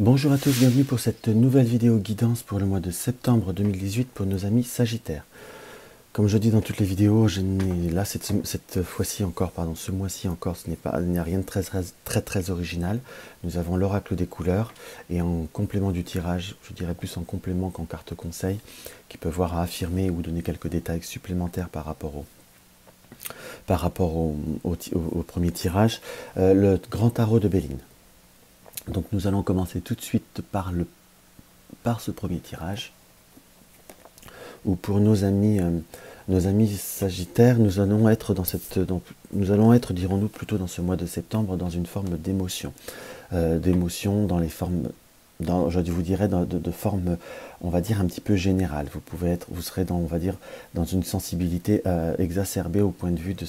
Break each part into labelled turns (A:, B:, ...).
A: Bonjour à tous, bienvenue pour cette nouvelle vidéo guidance pour le mois de septembre 2018 pour nos amis Sagittaires. Comme je dis dans toutes les vidéos, là cette fois-ci encore, pardon, ce mois-ci encore, il n'y a rien de très original. Nous avons l'oracle des couleurs et en complément du tirage, je dirais plus en complément qu'en carte conseil, qui peut voir à affirmer ou donner quelques détails supplémentaires par rapport au premier tirage, le grand tarot de Béline. Donc nous allons commencer tout de suite par ce premier tirage, où pour nos amis Sagittaires, nous allons être, dirons-nous, plutôt dans ce mois de septembre, dans une forme d'émotion. D'émotion dans les formes, je vous dirais, de forme, on va dire, un petit peu générale. Vous serez dans, on va dire, dans une sensibilité exacerbée au point de vue de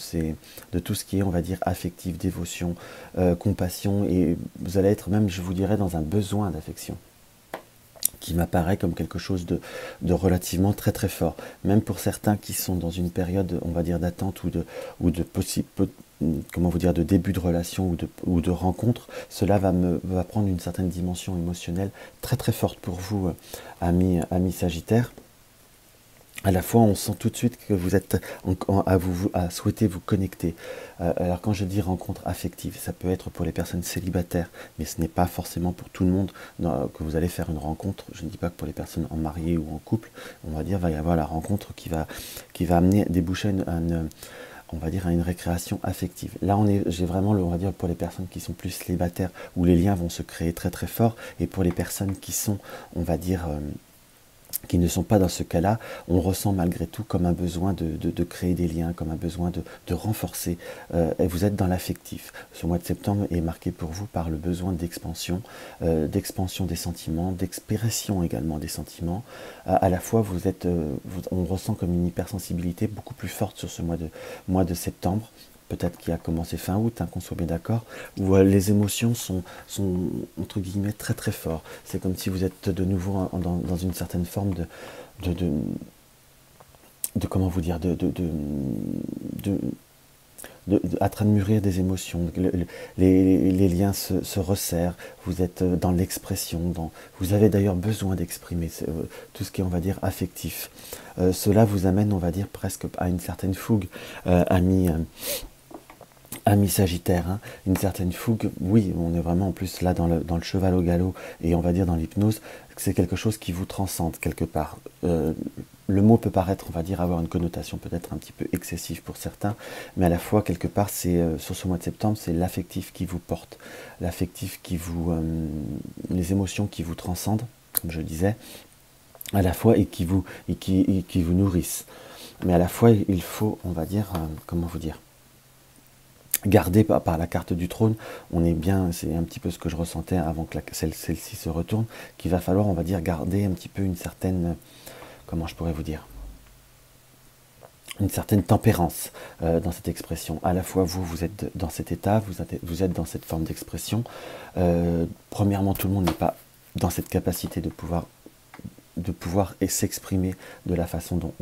A: tout ce qui est, on va dire, affectif, dévotion, compassion, et vous allez être même, je vous dirais, dans un besoin d'affection, qui m'apparaît comme quelque chose de relativement très fort. Même pour certains qui sont dans une période, on va dire, d'attente ou de possible, comment vous dire, de début de relation ou de rencontre, cela va prendre une certaine dimension émotionnelle très forte pour vous, amis Sagittaires. À la fois, on sent tout de suite que vous êtes à souhaiter vous connecter. Alors quand je dis rencontre affective, ça peut être pour les personnes célibataires, mais ce n'est pas forcément pour tout le monde que vous allez faire une rencontre. Je ne dis pas que pour les personnes en mariée ou en couple, on va dire, va y avoir la rencontre qui va amener, déboucher on va dire à une récréation affective. Là, j'ai vraiment, on va dire, pour les personnes qui sont plus célibataires, où les liens vont se créer très fort, et pour les personnes qui sont, on va dire, qui ne sont pas dans ce cas-là, on ressent malgré tout comme un besoin de créer des liens, comme un besoin de renforcer. Et vous êtes dans l'affectif. Ce mois de septembre est marqué pour vous par le besoin d'expansion des sentiments, d'expression également des sentiments. À la fois, on ressent comme une hypersensibilité beaucoup plus forte sur ce mois de septembre. Peut-être qui a commencé fin août, hein, qu'on soit bien d'accord, où les émotions sont entre guillemets très fortes. C'est comme si vous êtes de nouveau dans une certaine forme de comment vous dire, à train de mûrir des émotions. Les liens se resserrent, vous êtes dans l'expression, vous avez d'ailleurs besoin d'exprimer tout ce qui est, on va dire, affectif. Cela vous amène, on va dire, presque à une certaine fougue, Amis Sagittaire, hein, une certaine fougue. Oui, on est vraiment en plus là dans le cheval au galop, et on va dire dans l'hypnose, c'est quelque chose qui vous transcende quelque part. Le mot peut paraître, on va dire, avoir une connotation peut-être un petit peu excessive pour certains, mais à la fois, quelque part, c'est sur ce mois de septembre, c'est l'affectif qui vous porte, l'affectif qui vous, les émotions qui vous transcendent, comme je disais, à la fois, et qui vous nourrissent. Mais à la fois, il faut, on va dire, comment vous dire, gardé par la carte du trône, on est bien, c'est un petit peu ce que je ressentais avant que celle-ci se retourne, qu'il va falloir, on va dire, garder un petit peu une certaine, comment je pourrais vous dire, une certaine tempérance dans cette expression. À la fois, vous êtes dans cet état, vous êtes dans cette forme d'expression. Premièrement, tout le monde n'est pas dans cette capacité de pouvoir s'exprimer de la façon dont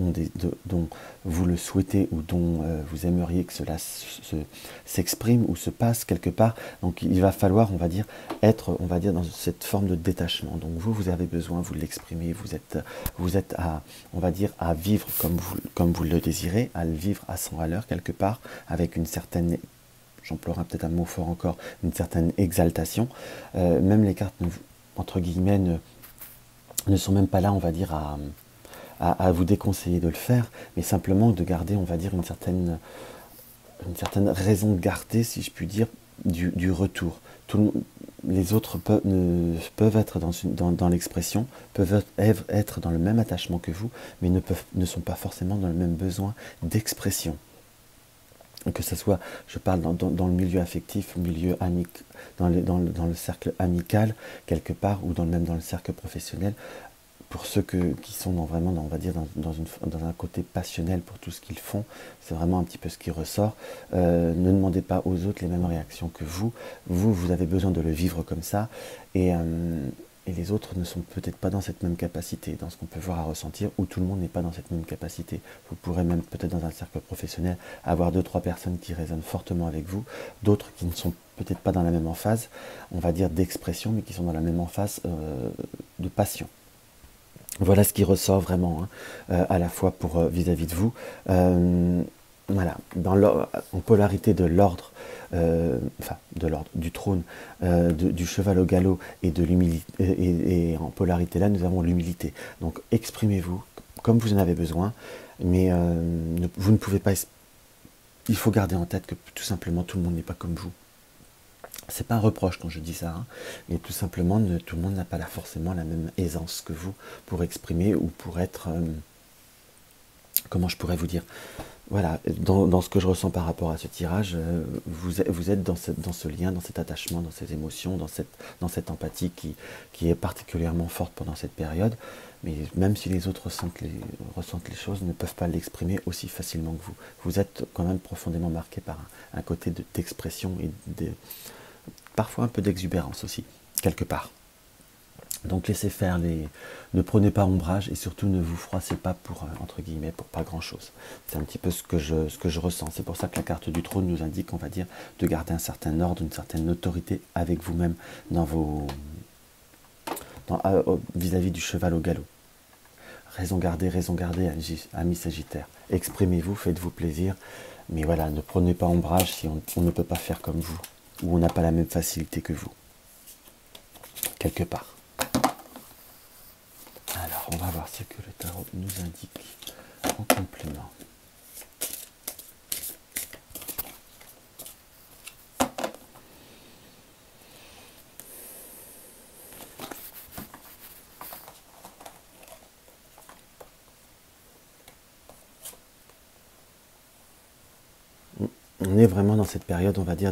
A: vous le souhaitez, ou dont vous aimeriez que cela s'exprime ou se passe quelque part. Donc il va falloir, on va dire, être, on va dire, dans cette forme de détachement. Donc vous avez besoin, vous l'exprimez, vous êtes à, on va dire, à vivre comme vous le désirez, à le vivre à 100 à l'heure quelque part, avec une certaine, j'emploierai peut-être un mot fort encore, une certaine exaltation. Même les cartes, entre guillemets, ne sont même pas là, on va dire, à vous déconseiller de le faire, mais simplement de garder, on va dire, une certaine raison de garder, si je puis dire, du retour. Les autres peuvent être dans l'expression, peuvent être dans le même attachement que vous, mais ne sont pas forcément dans le même besoin d'expression. Que ce soit, je parle dans le milieu affectif, milieu amical, dans le cercle amical, quelque part, ou même dans le cercle professionnel, pour ceux qui sont vraiment, on va dire, dans un côté passionnel pour tout ce qu'ils font, c'est vraiment un petit peu ce qui ressort. Ne demandez pas aux autres les mêmes réactions que vous. Vous avez besoin de le vivre comme ça, et et les autres ne sont peut-être pas dans cette même capacité, dans ce qu'on peut voir à ressentir, ou tout le monde n'est pas dans cette même capacité. Vous pourrez même peut-être dans un cercle professionnel avoir 2-3 personnes qui résonnent fortement avec vous, d'autres qui ne sont peut-être pas dans la même emphase, on va dire d'expression, mais qui sont dans la même emphase de passion. Voilà ce qui ressort vraiment, hein, à la fois pour vis-à-vis de vous. Voilà, en polarité de l'ordre, du trône, du cheval au galop et de l'humilité, et en polarité là, nous avons l'humilité. Donc exprimez-vous comme vous en avez besoin, mais vous ne pouvez pas. Il faut garder en tête que tout simplement tout le monde n'est pas comme vous. C'est pas un reproche quand je dis ça, hein, mais tout simplement tout le monde n'a pas forcément la même aisance que vous pour exprimer ou pour être, comment je pourrais vous dire, voilà, dans ce que je ressens par rapport à ce tirage, vous êtes dans ce lien, dans cet attachement, dans ces émotions, dans cette empathie qui est particulièrement forte pendant cette période. Mais même si les autres ressentent les choses, ne peuvent pas l'exprimer aussi facilement que vous. Vous êtes quand même profondément marqué par un côté d'expression et parfois un peu d'exubérance aussi, quelque part. Donc laissez faire, ne prenez pas ombrage et surtout ne vous froissez pas pour, entre guillemets, pour pas grand chose. C'est un petit peu ce que je ressens. C'est pour ça que la carte du trône nous indique, on va dire, de garder un certain ordre, une certaine autorité avec vous-même vis-à-vis du cheval au galop. Raison gardée, amis Sagittaire. Exprimez-vous, faites-vous plaisir, mais voilà, ne prenez pas ombrage si on ne peut pas faire comme vous, ou on n'a pas la même facilité que vous, quelque part. Alors, on va voir ce que le tarot nous indique en complément. On est vraiment dans cette période, on va dire,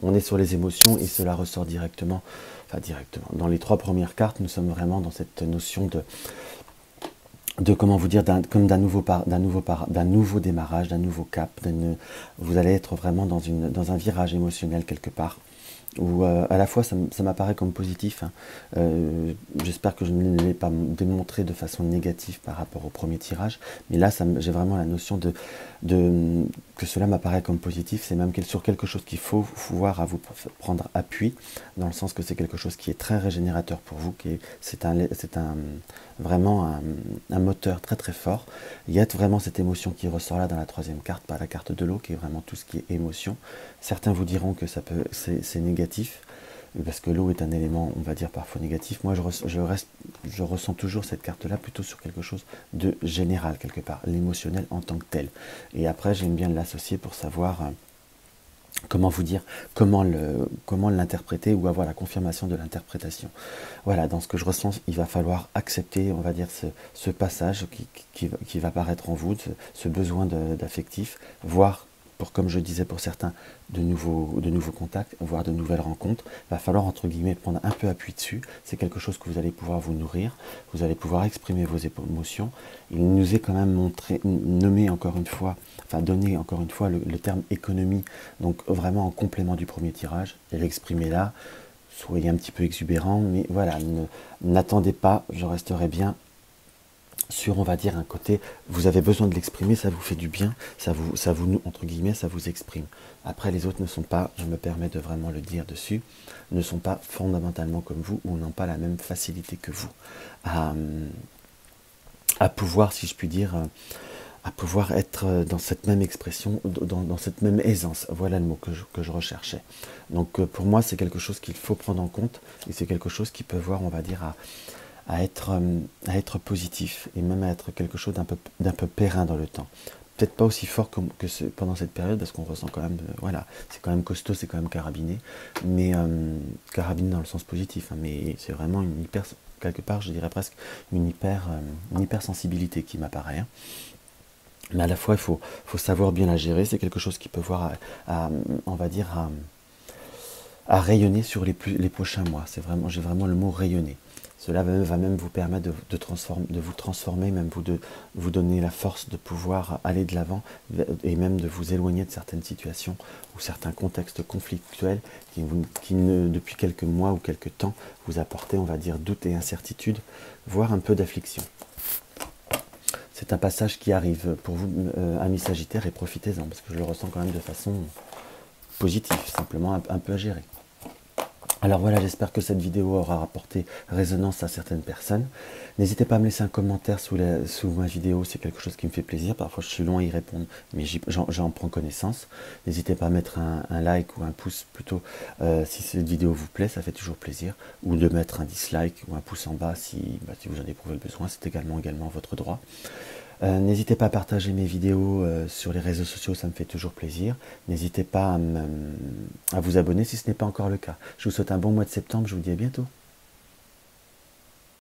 A: on est sur les émotions et cela ressort directement. Dans les 3 premières cartes, nous sommes vraiment dans cette notion de comment vous dire, comme d'un nouveau démarrage, d'un nouveau cap. Vous allez être vraiment dans un virage émotionnel quelque part. Où à la fois ça m'apparaît comme positif, hein. J'espère que je ne l'ai pas démontré de façon négative par rapport au premier tirage, mais là j'ai vraiment la notion que cela m'apparaît comme positif. C'est même sur quelque chose qu'il faut voir à vous prendre appui, dans le sens que c'est quelque chose qui est très régénérateur pour vous, c'est vraiment un moteur très très fort. Il y a vraiment cette émotion qui ressort là dans la 3e carte, par la carte de l'eau, qui est vraiment tout ce qui est émotion. Certains vous diront que c'est négatif, parce que l'eau est un élément, on va dire, parfois négatif. Moi, je ressens toujours cette carte-là plutôt sur quelque chose de général, quelque part, l'émotionnel en tant que tel. Et après, j'aime bien l'associer pour savoir comment vous dire, comment l'interpréter ou avoir la confirmation de l'interprétation. Voilà, dans ce que je ressens, il va falloir accepter, on va dire, ce passage qui va paraître en vous, ce besoin d'affectif, voire, comme je disais pour certains, de nouveaux contacts, voire de nouvelles rencontres. Il va falloir, entre guillemets, prendre un peu appui dessus. C'est quelque chose que vous allez pouvoir vous nourrir, vous allez pouvoir exprimer vos émotions. Il nous est quand même donné encore une fois le terme économie, donc vraiment en complément du premier tirage. Et l'exprimer là, soyez un petit peu exubérant, mais voilà, n'attendez pas, je resterai bien sur, on va dire, un côté, vous avez besoin de l'exprimer, ça vous fait du bien, ça vous, entre guillemets, ça vous exprime. Après, les autres ne sont pas, je me permets de vraiment le dire dessus, ne sont pas fondamentalement comme vous, ou n'ont pas la même facilité que vous à pouvoir, si je puis dire, à pouvoir être dans cette même expression, dans cette même aisance. Voilà le mot que je recherchais. Donc pour moi, c'est quelque chose qu'il faut prendre en compte, et c'est quelque chose qui peut voir, on va dire, à être positif, et même à être quelque chose d'un peu périn dans le temps. Peut-être pas aussi fort que pendant cette période, parce qu'on ressent quand même, voilà, c'est quand même costaud, c'est quand même carabiné, mais carabiné dans le sens positif, hein, mais c'est vraiment quelque part, je dirais presque une hypersensibilité qui m'apparaît, hein. Mais à la fois, il faut savoir bien la gérer. C'est quelque chose qui peut voir, on va dire, à rayonner sur les prochains mois. J'ai vraiment le mot rayonner. Cela va même vous permettre de vous transformer, même de vous donner la force de pouvoir aller de l'avant et même de vous éloigner de certaines situations ou certains contextes conflictuels depuis quelques mois ou quelques temps, vous apportaient, on va dire, doute et incertitude, voire un peu d'affliction. C'est un passage qui arrive pour vous, amis Sagittaires, et profitez-en, parce que je le ressens quand même de façon positive, simplement un peu à gérer. Alors voilà, j'espère que cette vidéo aura apporté résonance à certaines personnes. N'hésitez pas à me laisser un commentaire sous ma vidéo, c'est quelque chose qui me fait plaisir. Parfois je suis long à y répondre, mais j'en prends connaissance. N'hésitez pas à mettre un like ou un pouce plutôt si cette vidéo vous plaît, ça fait toujours plaisir. Ou de mettre un dislike ou un pouce en bas si vous en éprouvez le besoin, c'est également votre droit. N'hésitez pas à partager mes vidéos sur les réseaux sociaux, ça me fait toujours plaisir. N'hésitez pas à vous abonner si ce n'est pas encore le cas. Je vous souhaite un bon mois de septembre, je vous dis à bientôt.